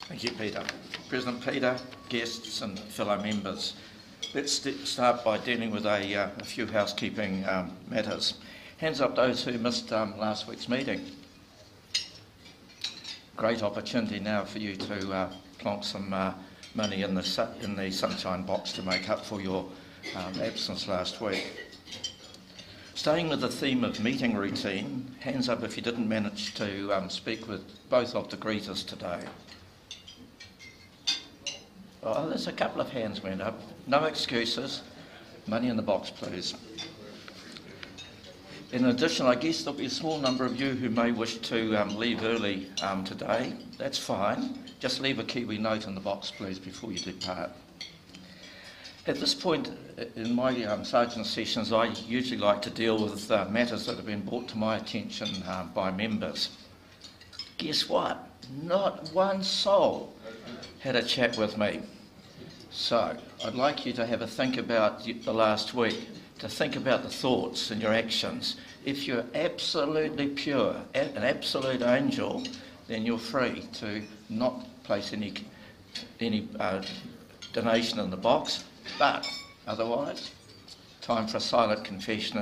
Thank you, Peter. President Peter, guests and fellow members. Let's start by dealing with a few housekeeping matters. Hands up those who missed last week's meeting. Great opportunity now for you to plonk some money in the sunshine box to make up for your absence last week. Staying with the theme of meeting routine, hands up if you didn't manage to speak with both of the greeters today. Oh, there's a couple of hands went up. No excuses. Money in the box, please. In addition, I guess there'll be a small number of you who may wish to leave early today. That's fine. Just leave a Kiwi note in the box, please, before you depart. At this point in my sergeant sessions, I usually like to deal with matters that have been brought to my attention by members. Guess what? Not one soul had a chat with me. So I'd like you to have a think about the last week, to think about the thoughts and your actions. If you're absolutely pure, an absolute angel, then you're free to not place any donation in the box. But otherwise, time for a silent confession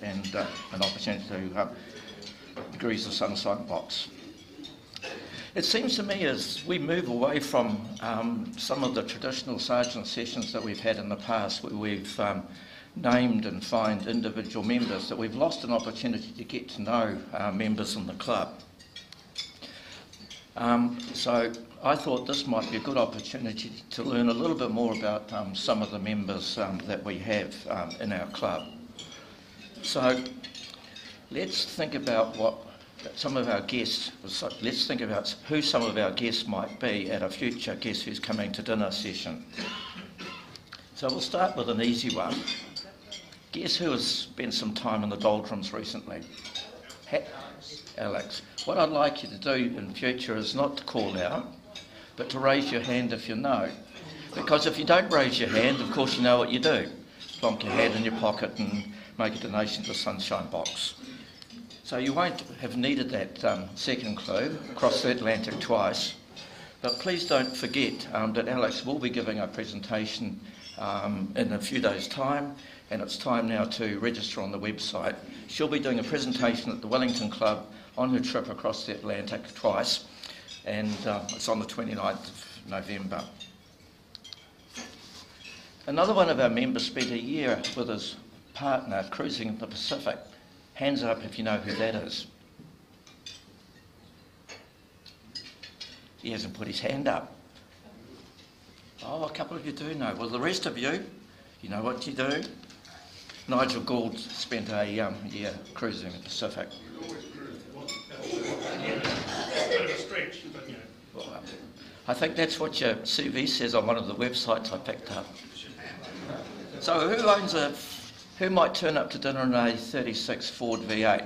and an opportunity to degrees of sunshine box. It seems to me as we move away from some of the traditional sergeant sessions that we've had in the past, where we've named and fined individual members, that we've lost an opportunity to get to know members in the club. So I thought this might be a good opportunity to learn a little bit more about some of the members that we have in our club. So let's think about what some of our guests, let's think about who some of our guests might be at a future Guess Who's Coming to Dinner session. So we'll start with an easy one. Guess who has spent some time in the doldrums recently? Alex. What I'd like you to do in future is not to call out, but to raise your hand if you know. Because if you don't raise your hand, of course you know what you do. Plonk your hand in your pocket and make a donation to the sunshine box. So you won't have needed that second clue, across the Atlantic twice. But please don't forget that Alex will be giving a presentation in a few days' time, and it's time now to register on the website. She'll be doing a presentation at the Wellington Club on her trip across the Atlantic twice, and it's on the 29th of November. Another one of our members spent a year with his partner cruising the Pacific. Hands up if you know who that is. He hasn't put his hand up. Oh, a couple of you do know. Well, the rest of you, you know what you do. Nigel Gould spent a year cruising the Pacific. Well, I think that's what your CV says on one of the websites I picked up. So who might turn up to dinner in a 36 Ford V8?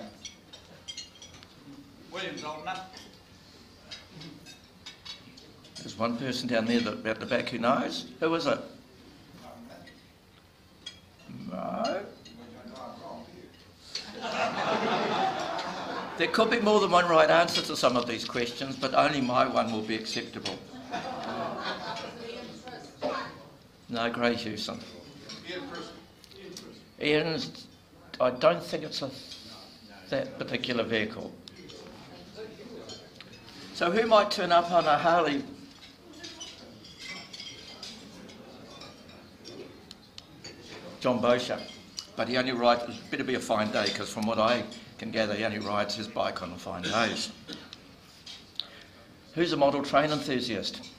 William's old enough. There's one person down there at the back who knows. Who is it? No. There could be more than one right answer to some of these questions, but only my one will be acceptable. No, Gray Hewson. Ian's, I don't think it's that particular vehicle. So who might turn up on a Harley? John Bosher. But he only rides, it better be a fine day, because from what I can gather, he only rides his bike on fine days. Who's a model train enthusiast?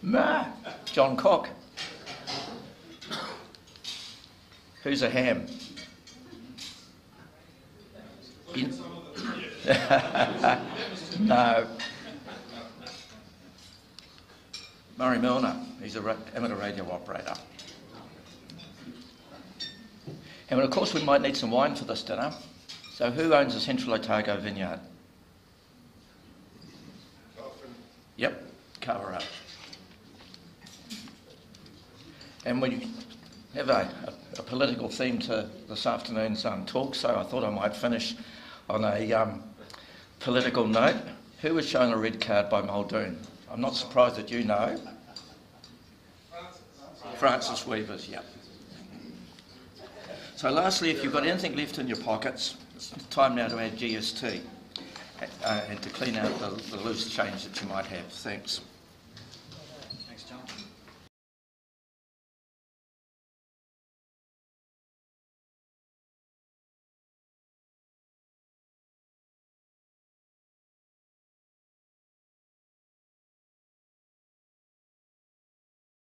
Emanuel. John Cook. Who's a ham? No. Murray Milner, he's an amateur radio operator. And of course we might need some wine for this dinner. So who owns the Central Otago vineyard? Yep, cover up. And we have a political theme to this afternoon's talk, so I thought I might finish on a Political note. Who was shown a red card by Muldoon? I'm not surprised that you know. Francis Weavers, yeah. So lastly, if you've got anything left in your pockets, it's time now to add GST and to clean out the loose change that you might have. Thanks.